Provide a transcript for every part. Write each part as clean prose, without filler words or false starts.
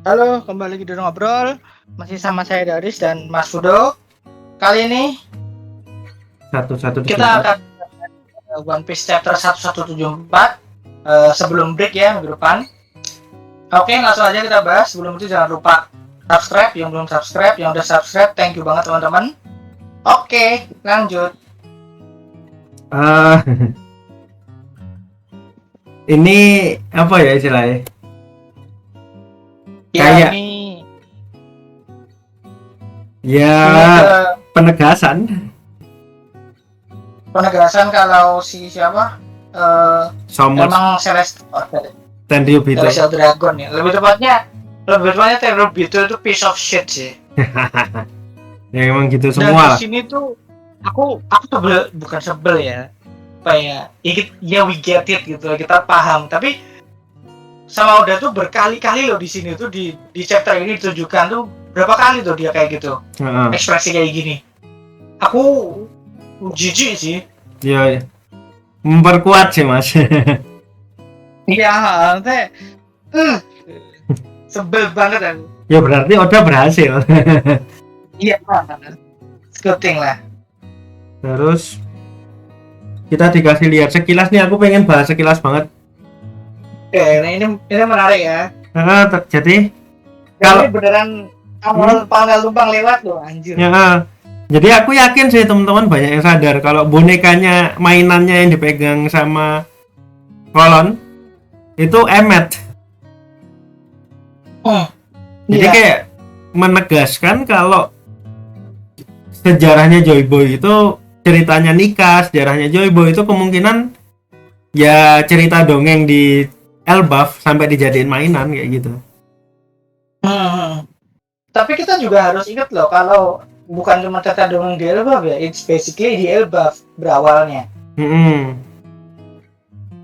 Halo, kembali lagi di Ngobrol. Masih sama saya Daris dan Mas Fudo. Kali ini Satu kita akan One Piece chapter 1174 sebelum break ya minggu depan. Oke, langsung aja kita bahas. Sebelum itu jangan lupa subscribe, yang belum subscribe, yang udah subscribe, thank you banget teman-teman. Oke, lanjut. Ini apa ya istilahnya? Ya, Kayak ini ya penegasan kalau si siapa Somos emang Celestial Tenryubito. Celestial Dragon ya. Lebih tepatnya Tenryubito itu piece of shit sih. Ya emang gitu Dan semua lah. di sini tuh aku sebel, bukan sebel ya, kayak ya we get it gitu, kita paham. Tapi sama Oda tuh berkali-kali loh di sini tuh di chapter ini ditunjukkan tuh berapa kali tuh dia kayak gitu, ekspresi kayak gini. Aku jijik sih. Ya memperkuat sih mas. Iya, teh sebel banget aku. Ya berarti Oda berhasil. Iya, scouting lah. Terus kita dikasih lihat sekilas nih, aku pengen bahas sekilas banget. Nah ini menarik ya. Jadi Kalau beneran awal panel tumpang lewat loh, anjir. Ya, jadi aku yakin sih teman-teman banyak yang sadar kalau bonekanya mainannya yang dipegang sama Kolon itu Emmet. Jadi kayak menegaskan kalau sejarahnya Joy Boy itu ceritanya nikah, sejarahnya Joy Boy itu kemungkinan ya cerita dongeng di Elbaf sampai dijadiin mainan kayak gitu. Tapi kita juga harus ingat loh kalau bukan cuma cerita dongeng di Elbaf ya, it's basically di Elbaf berawalnya.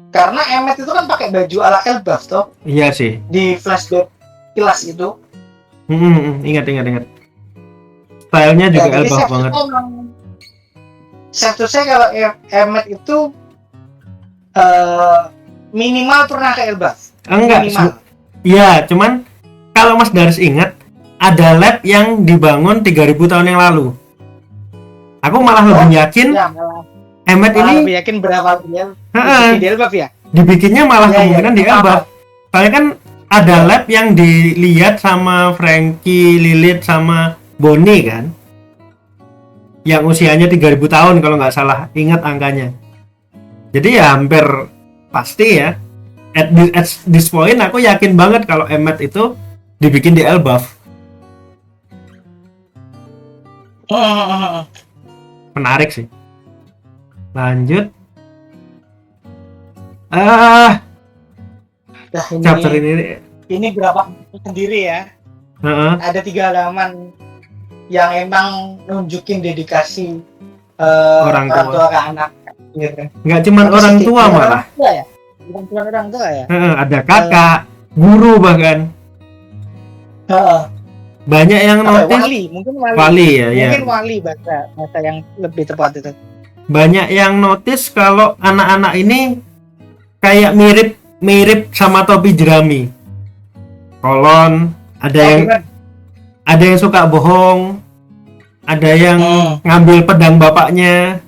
Karena Emmet itu kan pakai baju ala Elbaf toh. Iya sih. Di flashback kilas itu. Ingat. Stylenya juga ya, Elbaf banget. Satu saya kalau Emmet itu minimal pernah ke Elbaf. Enggak. Iya, cuman kalau Mas Daris ingat ada lab yang dibangun 3000 tahun yang lalu. Aku malah lebih yakin Emmet ini lebih yakin berapa dia di Elbaf ya? Dibikinnya malah kemungkinan di Elbaf. Soalnya kan ada lab yang dilihat sama Frankie, Lilith sama Bonnie kan, yang usianya 3000 tahun kalau nggak salah, ingat angkanya. Jadi ya hampir pasti ya. At this point aku yakin banget kalau Emmet itu dibikin di Elbaf. Menarik sih. Lanjut. Chapter ini berapa sendiri ya? Ada 3 halaman yang emang nunjukin dedikasi orang tua ke anak. Gitu. Nggak cuma orang tua malah. Ya? Bukan cuma orang tua ya? Ada kakak, guru bahkan. Banyak yang notice. Mungkin wali ya. Mungkin wali bahasa yang lebih tepat itu. Banyak yang notice kalau anak-anak ini kayak mirip sama topi jerami. Kolon, ada yang suka bohong, ada yang ngambil pedang bapaknya.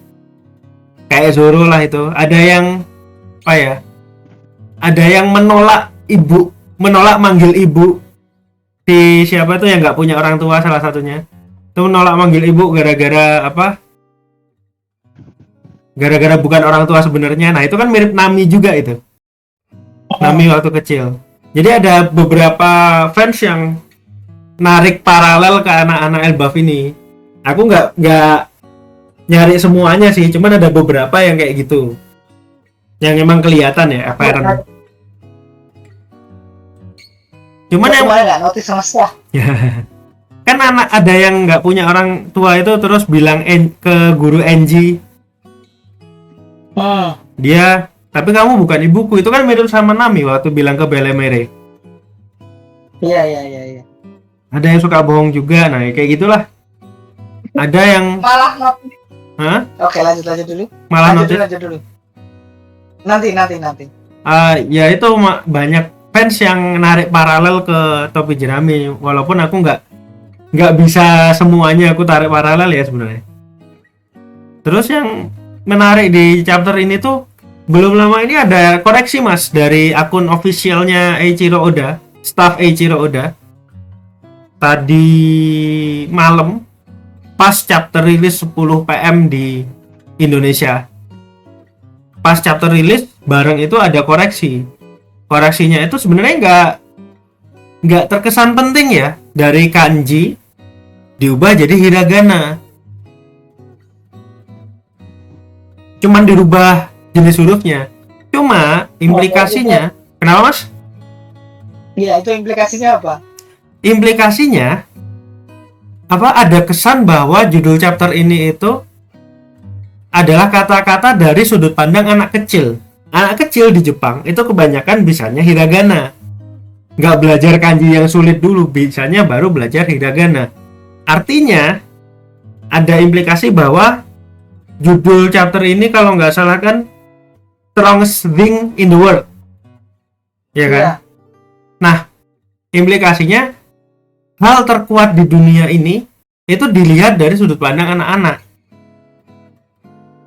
Kayak Zoro lah itu. Ada yang apa ya? Ada yang menolak manggil ibu. Si siapa tuh yang nggak punya orang tua salah satunya. Itu menolak manggil ibu gara-gara apa? Gara-gara bukan orang tua sebenarnya. Nah, itu kan mirip Nami juga itu. Nami waktu kecil. Jadi ada beberapa fans yang narik paralel ke anak-anak Elbaf ini. Aku nggak nyari semuanya sih, cuman ada beberapa yang kayak gitu, yang emang kelihatan ya apparent. Cuman yang nggak notice sama sekali. Kan anak ada yang nggak punya orang tua itu terus bilang ke guru Enji, dia, tapi kamu bukan ibuku. Itu kan mirip sama Nami waktu bilang ke Belemere. Iya. Ada yang suka bohong juga, nah kayak gitulah. Ada yang malah notice. Oke, lanjut dulu. Malah lanjut dulu. Nanti. Ya itu banyak fans yang narik paralel ke topi jerami, walaupun aku nggak bisa semuanya aku tarik paralel ya sebenarnya. Terus yang menarik di chapter ini tuh belum lama ini ada koreksi mas dari akun officialnya Eiichiro Oda, staff Eiichiro Oda. Tadi malam pas chapter rilis 10 PM di Indonesia. Pas chapter rilis bareng itu ada koreksi. Koreksinya itu sebenarnya nggak terkesan penting ya, dari kanji diubah jadi hiragana. Cuman dirubah jenis hurufnya. Cuma implikasinya, kenapa mas? Iya, itu implikasinya apa? Implikasinya apa, ada kesan bahwa judul chapter ini itu adalah kata-kata dari sudut pandang anak kecil. Anak kecil di Jepang itu kebanyakan bisanya hiragana. Nggak belajar kanji yang sulit dulu, bisanya baru belajar hiragana. Artinya ada implikasi bahwa judul chapter ini kalau nggak salah kan Strongest Thing in the World, ya kan? Iya. Nah, implikasinya hal terkuat di dunia ini itu dilihat dari sudut pandang anak-anak.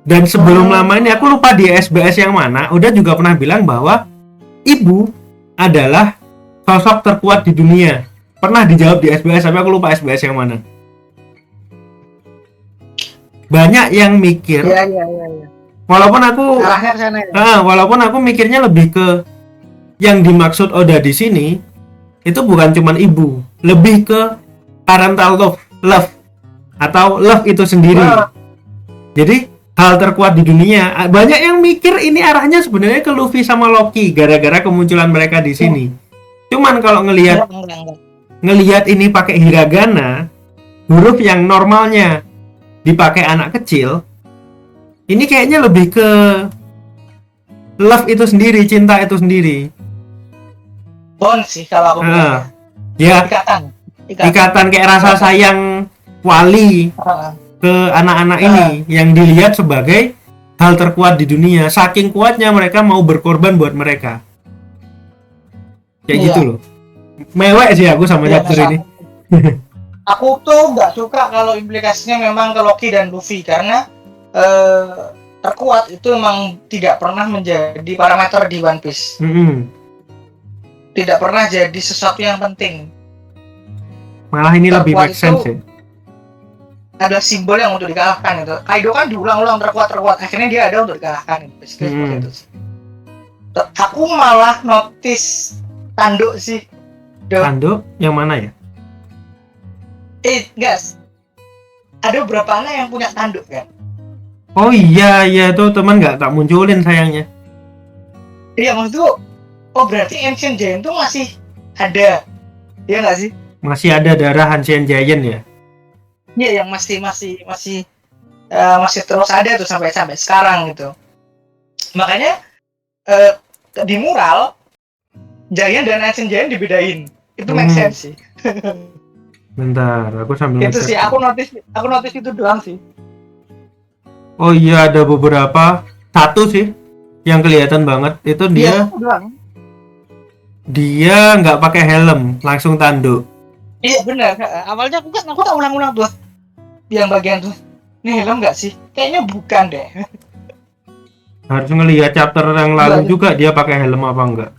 Dan sebelum lama ini aku lupa di SBS yang mana, udah juga pernah bilang bahwa ibu adalah sosok terkuat di dunia. Pernah dijawab di SBS, tapi aku lupa SBS yang mana. Banyak yang mikir, Iya. walaupun aku Arahnya ke sana ya. walaupun aku mikirnya lebih ke yang dimaksud Oda di sini itu bukan cuman ibu, lebih ke parental love atau love itu sendiri. Wah. Jadi hal terkuat di dunia, banyak yang mikir ini arahnya sebenarnya ke Luffy sama Loki gara-gara kemunculan mereka di sini. Cuman kalau ngelihat ini pakai hiragana, huruf yang normalnya dipakai anak kecil, ini kayaknya lebih ke love itu sendiri, cinta itu sendiri. Bond sih kalau aku bilang. Ya, ikatan kayak rasa sayang wali ke anak-anak ini yang dilihat sebagai hal terkuat di dunia. Saking kuatnya mereka mau berkorban buat mereka. Kayak gitu loh. Mewek sih aku sama chapter ini. Aku tuh nggak suka kalau implikasinya memang ke Loki dan Luffy, karena terkuat itu memang tidak pernah menjadi parameter di One Piece. Tidak pernah jadi sesuatu yang penting. Malah ini Terkuat lebih make sense ya. Ada simbol yang untuk dikalahkan itu. Kaido kan diulang-ulang terkuat, akhirnya dia ada untuk dikalahkan itu. Seperti itu sih. Aku malah notice tanduk sih. Tanduk yang mana ya? Guys, ada beberapa anak yang punya tanduk kan? Oh iya tuh teman nggak tak munculin sayangnya. Iya maksudku, oh berarti Ancient Giant tuh masih ada, iya nggak sih? Masih ada darah Ancient Giant ya? Iya, yang masih terus ada tuh sampai sekarang gitu. Makanya di mural Giant dan Ancient Giant dibedain, itu make sense sih. Bentar, aku sambil Itu sih aku notice itu doang sih. Oh iya, ada beberapa, satu sih yang kelihatan banget itu dia nggak pakai helm, langsung tanduk. Iya benar. Awalnya aku tak ulang-ulang tuh yang bagian tuh. Ini helm nggak sih? Kayaknya bukan deh. Harus ngelihat chapter yang lalu juga dia pakai helm apa enggak.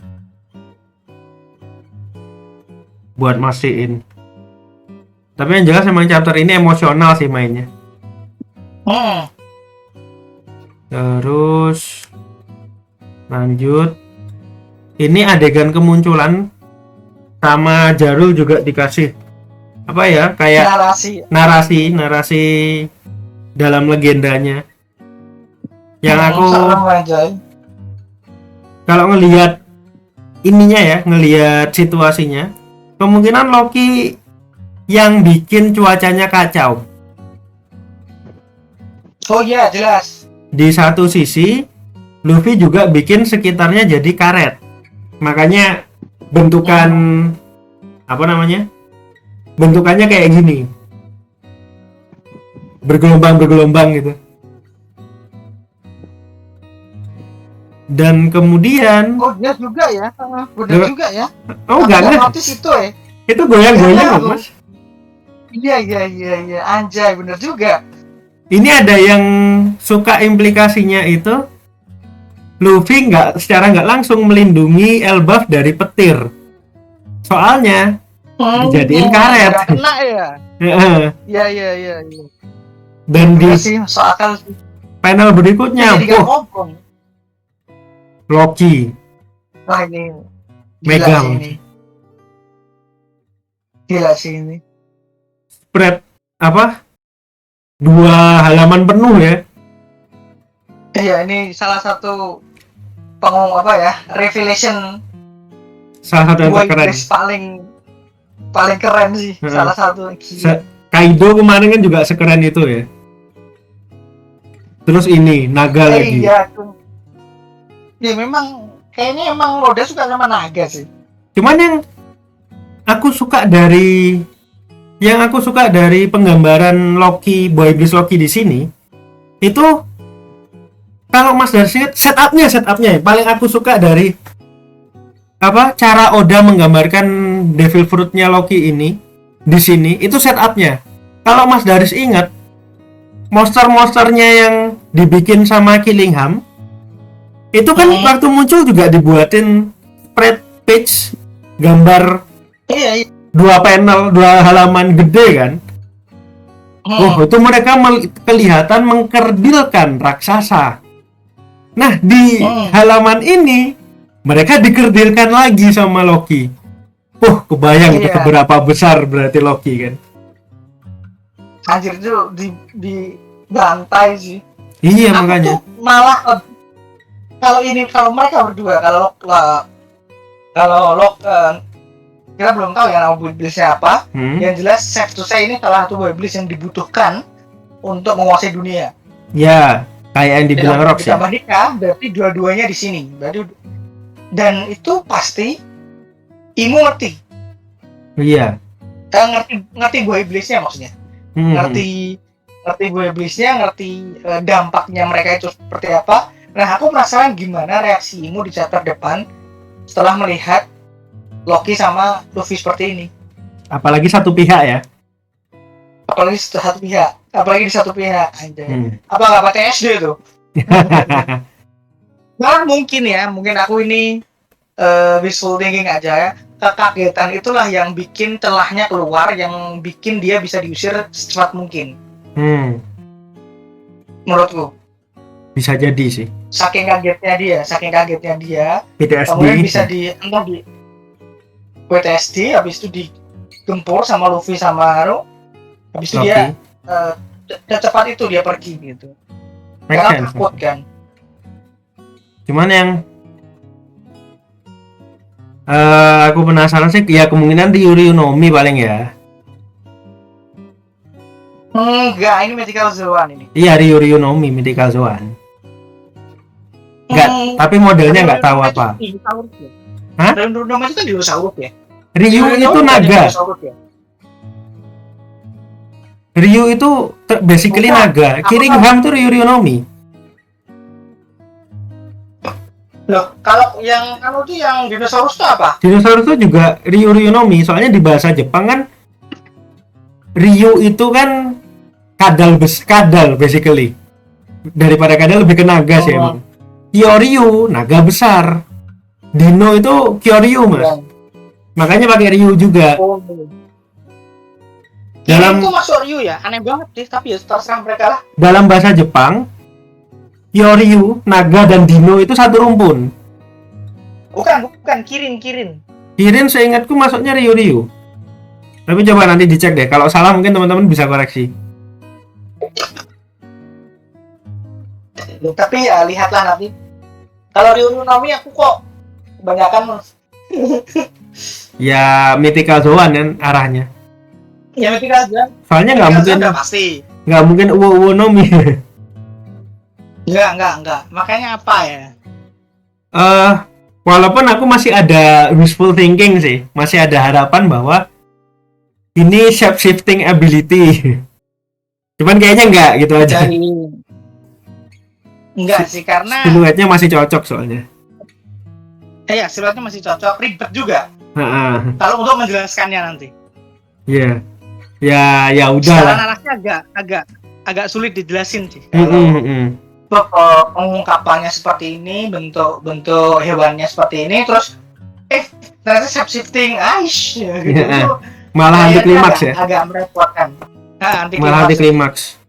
Buat mastiin. Tapi yang jelas emang chapter ini emosional sih mainnya. Terus lanjut. Ini adegan kemunculan sama Jarul juga dikasih apa ya, kayak narasi dalam legendanya. Yang aku kalau ngelihat ininya ya, ngelihat situasinya, kemungkinan Loki yang bikin cuacanya kacau. Oh iya, jelas. Di satu sisi Luffy juga bikin sekitarnya jadi karet. Makanya bentukan apa namanya? Bentukannya kayak gini. Bergelombang-bergelombang gitu. Dan kemudian Oh dia juga ya, bener Enggak. juga ya. oh Aku enggak nggak enggak, notice itu ya. itu goyang-goyang Iya, loh Mas. Iya, anjay bener juga. Ini ada yang suka implikasinya itu Luffy secara nggak langsung melindungi Elbaf dari petir. Soalnya dijadiin karet. Nggak kena ya. Heeh. Iya. Dan di Bener sih, masuk akal sih. panel berikutnya, Jadi nggak ngomong. Loki Wah ini megang Gila sih ini. spread apa? 2 halaman penuh ya. Iya ini salah satu pengomong apa ya, revelation Salah satu yang dua terkeren. Inggris paling keren sih. Salah satu. Kaido kemarin kan juga sekeren itu ya. Terus ini naga lagi. Iya. Ya memang kayaknya emang Oda suka sama naga sih. Cuman yang aku suka dari penggambaran Loki, Boy Iblis Loki di sini itu, kalau Mas Darcy setupnya ya, paling aku suka dari apa cara Oda menggambarkan Devil Fruit-nya Loki ini di sini itu setupnya. Kalau Mas Daris ingat monster-monsternya yang dibikin sama Killingham itu kan waktu muncul juga dibuatin spread page gambar Iya. 2 halaman gede kan. Oh, itu mereka kelihatan mengkerdilkan raksasa. Nah, di halaman ini mereka dikerdilkan lagi sama Loki. Kebayang itu seberapa besar berarti Loki kan. Anjir itu di bantai sih. Iya, Aku makanya. tuh malah kalau mereka berdua, kalau kita belum tahu ya nama Boy Iblisnya apa. Yang jelas safe to say ini salah satu Boy Iblis yang dibutuhkan untuk menguasai dunia. Ya, kayak yang dibilang Rox ya. Ditambah nikah, berarti dua-duanya di sini. Dan itu pasti Imo ngerti. Iya. Ngerti Boy Iblisnya maksudnya. Ngerti Boy Iblisnya, ngerti dampaknya mereka itu seperti apa. Nah, aku penasaran gimana reaksi Imo di chapter depan setelah melihat Loki sama Luffy seperti ini. Apalagi satu pihak ya. Apalagi di satu pihak anjay. Apa nggak pakai SD tuh? Nah, mungkin aku ini wishful thinking aja ya. Kekagetan itulah yang bikin celahnya keluar, yang bikin dia bisa diusir secepat mungkin. Menurutku. Bisa jadi sih. Saking kagetnya dia. PTSD. Kemudian bisa di PTSD, habis itu digempur sama Luffy sama Haru. Habis itu dia cepat itu dia pergi gitu. Karena takut kan. Cuman yang aku penasaran sih, ya kemungkinan di Ryū Nomi paling ya. Enggak, ini Mythical Zoan ini. Iya, Ryū Nomi Mythical Zoan. Enggak, tapi modelnya nggak tahu apa. Hah? Ryū Nomi itu kan dinosaurus ya? Ryu itu naga. Ryu itu basically naga. Killingham tuh Ryū Nomi. Loh, kalau yang tuh yang dinosaurus itu apa? Dinosaurus itu juga Ryū Nomi. Soalnya di bahasa Jepang kan Ryu itu kan kadal basically. Daripada kadal lebih ke naga sih emang. Kyoryu naga besar. Dino itu Kyoryu, Mas. Makanya pakai Ryu juga. Dalam itu masuk Ryu ya? Aneh banget sih, tapi ya terserah mereka lah. Dalam bahasa Jepang, Kyoryu, naga dan Dino itu satu rumpun. Bukan, Kirin. Kirin seingatku masuknya Ryu. Tapi coba nanti dicek deh. Kalau salah mungkin teman-teman bisa koreksi. Tapi ya lihatlah nanti. Kalau Ryū Nomi aku kok kebanyakan ya Mythical Zoan kan arahnya. Ya Mythical Zoan. Soalnya nggak mungkin Uwo Nomi. Enggak. Makanya apa ya? Walaupun aku masih ada wishful thinking sih, masih ada harapan bahwa ini shape shifting ability. Cuman kayaknya enggak gitu aja. Enggak sih, karena Siluetnya masih cocok soalnya. ya siluetnya masih cocok, ribet juga Heeh. kalau untuk menjelaskannya nanti. Iya. Ya udah Secara lah. narasnya agak sulit dijelasin sih. Mm-mm. Pengungkapannya seperti ini, bentuk hewannya seperti ini, terus ternyata shape shifting, gitu. Iya. Malah anti klimaks ya. Agak merepotkan. Nah, Malah anti klimaks.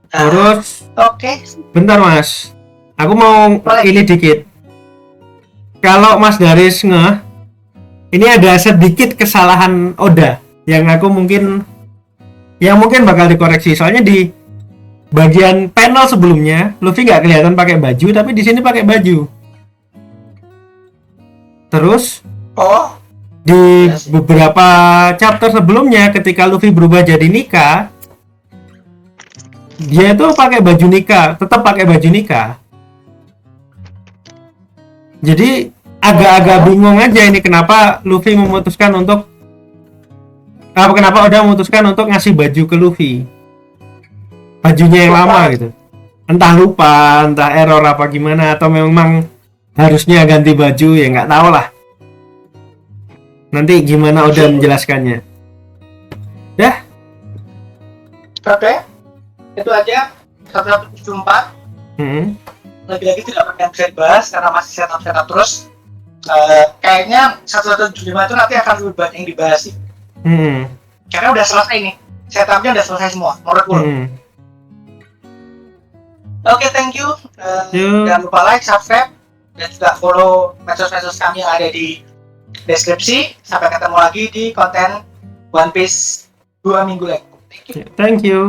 Terus, Oke. bentar Mas. Aku mau Boleh. ini dikit. Kalau Mas Daris ini ada sedikit kesalahan Oda yang mungkin bakal dikoreksi. Soalnya di bagian panel sebelumnya Luffy nggak kelihatan pakai baju, tapi di sini pakai baju. Terus di beberapa chapter sebelumnya ketika Luffy berubah jadi Nika, dia itu pakai baju Nika, tetap pakai baju Nika. Jadi agak-agak bingung aja ini kenapa Luffy memutuskan untuk kenapa Oda memutuskan untuk ngasih baju ke Luffy. Bajunya yang lama gitu. Entah lupa, entah error apa gimana, atau memang harusnya ganti baju, ya nggak tahu lah. Nanti gimana Oda menjelaskannya. Dah. Oke. Itu aja 174. Lagi-lagi tidak akan bisa dibahas karena masih setup terus. Kayaknya 175 itu nanti akan lebih banyak yang dibahas sih. Karena udah selesai nih. Setupnya udah selesai semua, menurutku. Oke, thank you. Jangan lupa like, subscribe, dan juga follow medsos-medsos kami yang ada di deskripsi. Sampai ketemu lagi di konten One Piece 2 minggu lagi. Thank you. Thank you.